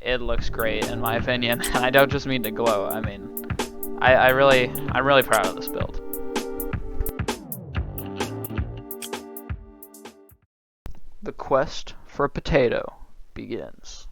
it looks great in my opinion. And I don't just mean to gloat. I mean, I'm really proud of this build. The quest for a potato begins.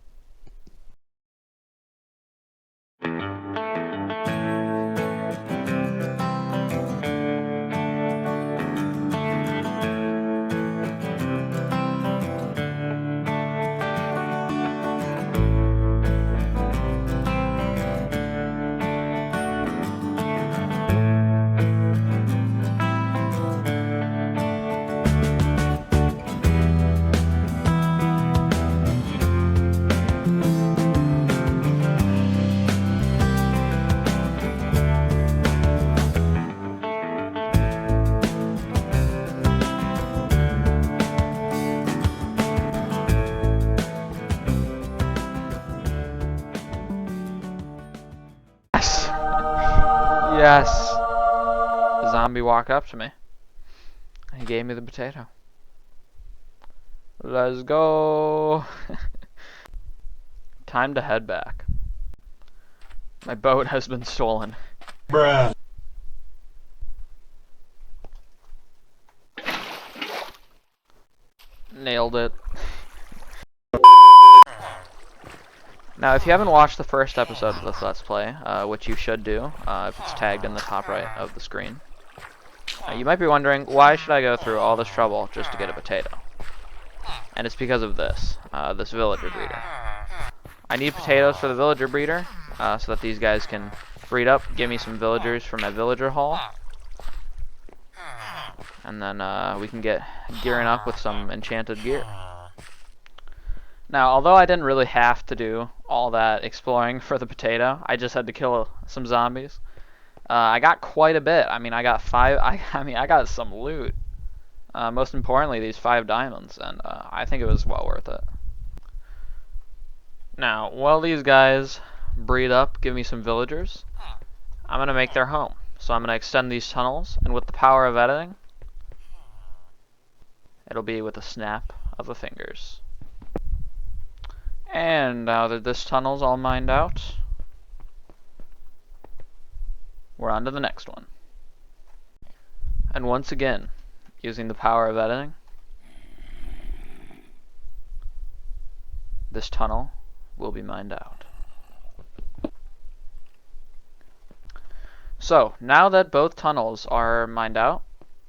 Yes! The zombie walked up to me. He gave me the potato. Let's go! Time to head back. My boat has been stolen. Bruh. Nailed it. Now, if you haven't watched the first episode of this Let's Play, which you should do, if it's tagged in the top right of the screen, you might be wondering, why should I go through all this trouble just to get a potato? And it's because of this, this villager breeder. I need potatoes for the villager breeder, so that these guys can breed up, give me some villagers for my villager haul, and then we can get gearing up with some enchanted gear. Now, although I didn't really have to do all that exploring for the potato, I just had to kill some zombies. I got quite a bit. I mean, I got I got some loot. Most importantly, these 5 diamonds, and I think it was well worth it. Now, while these guys breed up, give me some villagers, I'm gonna make their home. So I'm gonna extend these tunnels, and with the power of editing, it'll be with a snap of the fingers. And now that this tunnel's all mined out, we're on to the next one. And once again, using the power of editing, this tunnel will be mined out. So, now that both tunnels are mined out,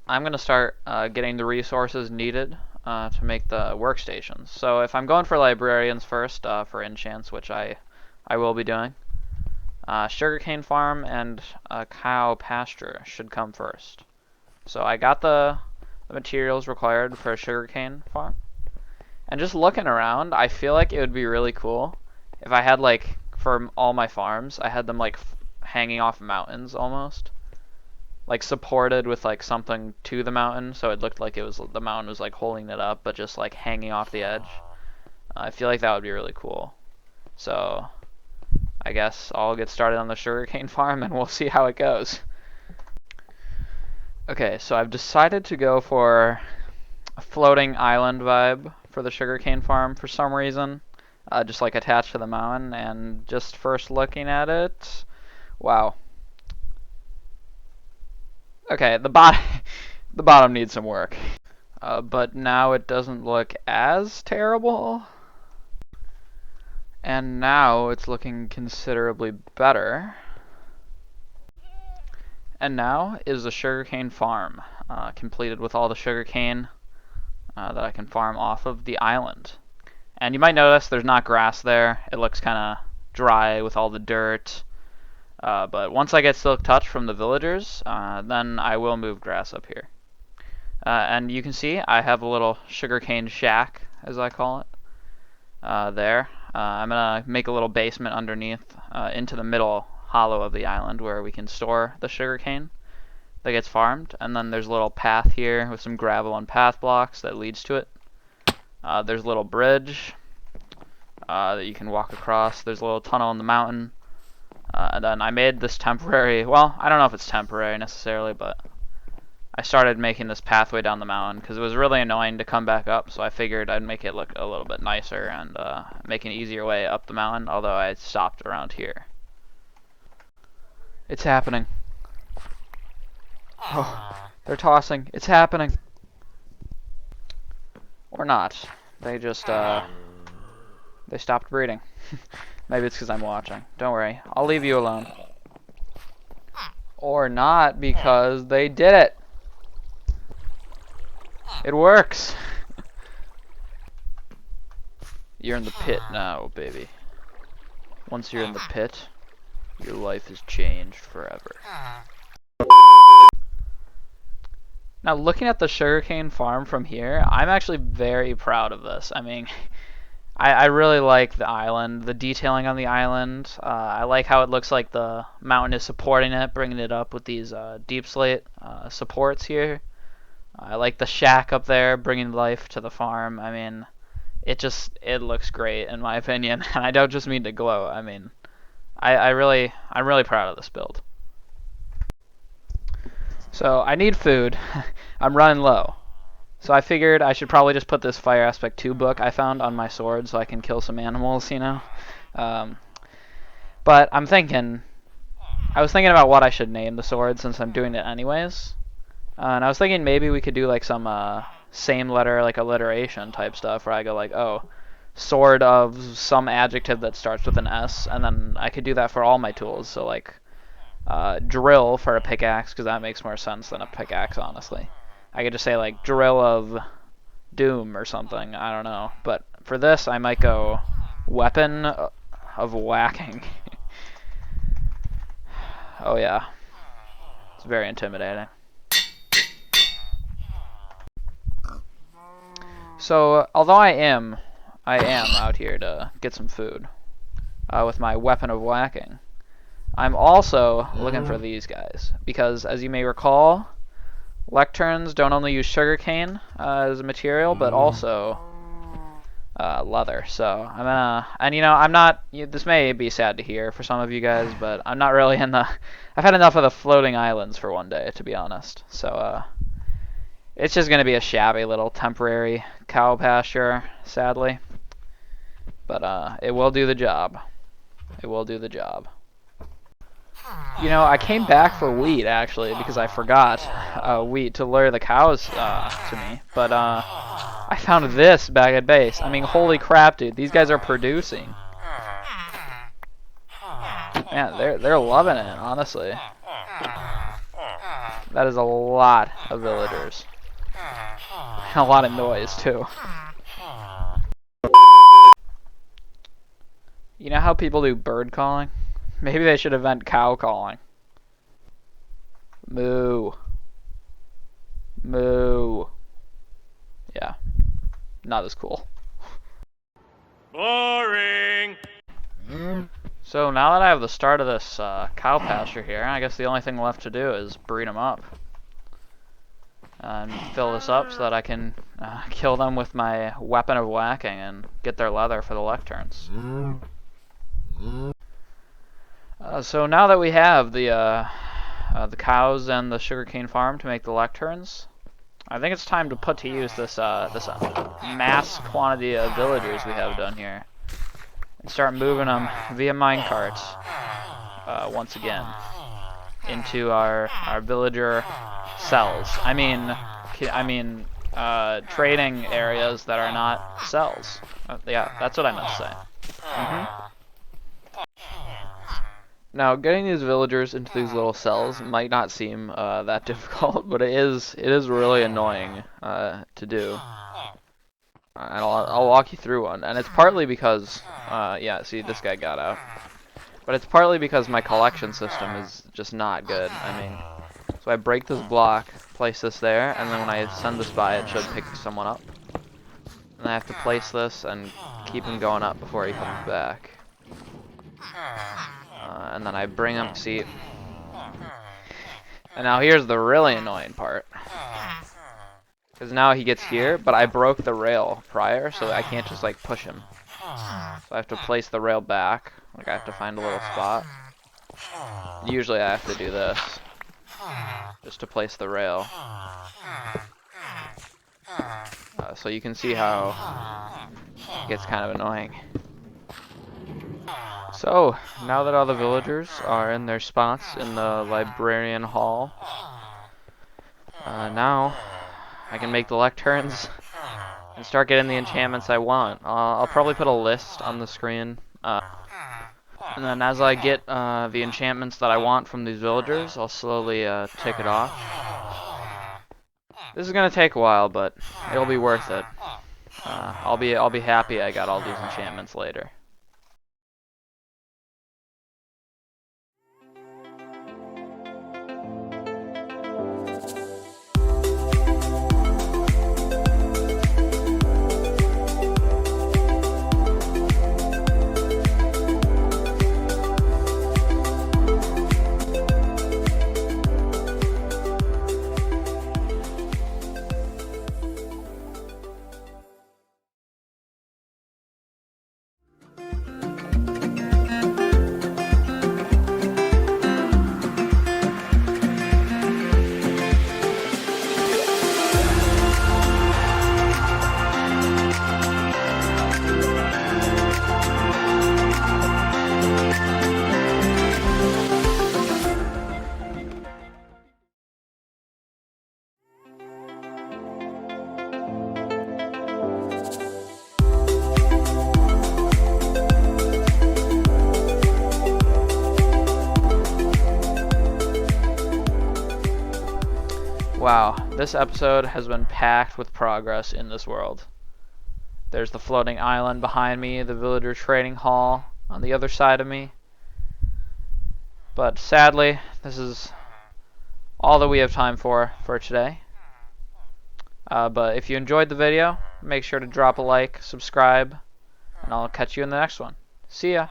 I'm going to start getting the resources needed to make the workstations. So if I'm going for librarians first, for enchants, which I will be doing, sugarcane farm and cow pasture should come first. So I got the materials required for a sugarcane farm. And just looking around, I feel like it would be really cool if I had, like, for all my farms, I had them like hanging off mountains almost. Like supported with like something to the mountain, so it looked like it was the mountain was like holding it up, but just like hanging off the edge. I feel like that would be really cool. So I guess I'll get started on the sugarcane farm and we'll see how it goes. Okay, so I've decided to go for a floating island vibe for the sugarcane farm for some reason, just like attached to the mountain. And just first looking at it, wow. Okay, the bottom needs some work, but now it doesn't look as terrible, and now it's looking considerably better. And now is the sugarcane farm, completed with all the sugarcane that I can farm off of the island. And you might notice there's not grass there. It looks kind of dry with all the dirt. But once I get Silk Touch from the villagers, then I will move grass up here. And you can see I have a little sugarcane shack, as I call it, there. I'm going to make a little basement underneath into the middle hollow of the island where we can store the sugarcane that gets farmed. And then there's a little path here with some gravel and path blocks that leads to it. There's a little bridge that you can walk across. There's a little tunnel in the mountain. And then I made this temporary, well, I don't know if it's temporary necessarily, but I started making this pathway down the mountain because it was really annoying to come back up, so I figured I'd make it look a little bit nicer and make an easier way up the mountain, although I stopped around here. It's happening. Oh, they're tossing. It's happening. Or not. They just, they stopped breeding. Maybe it's because I'm watching. Don't worry. I'll leave you alone. Or not, because they did it. It works. You're in the pit now, baby. Once you're in the pit, your life is changed forever. Now, looking at the sugarcane farm from here, I'm actually very proud of this. I mean, I really like the island, the detailing on the island. I like how it looks like the mountain is supporting it, bringing it up with these deep slate supports here. I like the shack up there, bringing life to the farm. I mean, it looks great in my opinion, and I don't just mean to gloat. I mean, I'm really proud of this build. So I need food. I'm running low. So I figured I should probably just put this Fire Aspect 2 book I found on my sword so I can kill some animals, you know? But I was thinking about what I should name the sword since I'm doing it anyways. And I was thinking maybe we could do like some same letter, like alliteration type stuff where I go like, oh, sword of some adjective that starts with an S, and then I could do that for all my tools. So like drill for a pickaxe, because that makes more sense than a pickaxe, honestly. I could just say like drill of doom or something, I don't know. But for this, I might go weapon of whacking. Oh yeah, it's very intimidating. So although I am out here to get some food with my weapon of whacking, I'm also looking for these guys because, as you may recall, lecterns don't only use sugarcane as a material, but also leather. So I'm gonna, and you know, I'm not. This may be sad to hear for some of you guys, but I'm not really in the. I've had enough of the floating islands for one day, to be honest. So it's just gonna be a shabby little temporary cow pasture, sadly. But it will do the job. It will do the job. You know, I came back for wheat, actually, because I forgot wheat to lure the cows to me. But I found this back at base. I mean, holy crap, dude. These guys are producing. Man, they're loving it, honestly. That is a lot of villagers. And a lot of noise, too. You know how people do bird calling? Maybe they should invent cow calling. Moo. Moo. Yeah. Not as cool. Boring! So now that I have the start of this cow pasture here, I guess the only thing left to do is breed them up. And fill this up so that I can kill them with my weapon of whacking and get their leather for the lecterns. So now that we have the cows and the sugarcane farm to make the lecterns, I think it's time to put to use this mass quantity of villagers we have done here and start moving them via minecarts once again into our villager cells. I mean trading areas that are not cells. Yeah, that's what I meant to say. Now, getting these villagers into these little cells might not seem that difficult, but it is really annoying to do. And I'll walk you through one, and it's partly because, yeah, see, this guy got out. But it's partly because my collection system is just not good. I mean, so I break this block, place this there, and then when I send this by, it should pick someone up. And I have to place this and keep him going up before he comes back. And then I bring him, see, and now here's the really annoying part. Because now he gets here, but I broke the rail prior, so I can't just like push him. So I have to place the rail back, like I have to find a little spot. Usually I have to do this. just to place the rail. So you can see how it gets kind of annoying. So, now that all the villagers are in their spots in the librarian hall, now I can make the lecterns and start getting the enchantments I want. I'll probably put a list on the screen, and then as I get the enchantments that I want from these villagers, I'll slowly tick it off. This is gonna take a while, but it'll be worth it. I'll be happy I got all these enchantments later. Wow, this episode has been packed with progress in this world. There's the floating island behind me, the villager trading hall on the other side of me. But sadly, this is all that we have time for today. But if you enjoyed the video, make sure to drop a like, subscribe, and I'll catch you in the next one. See ya!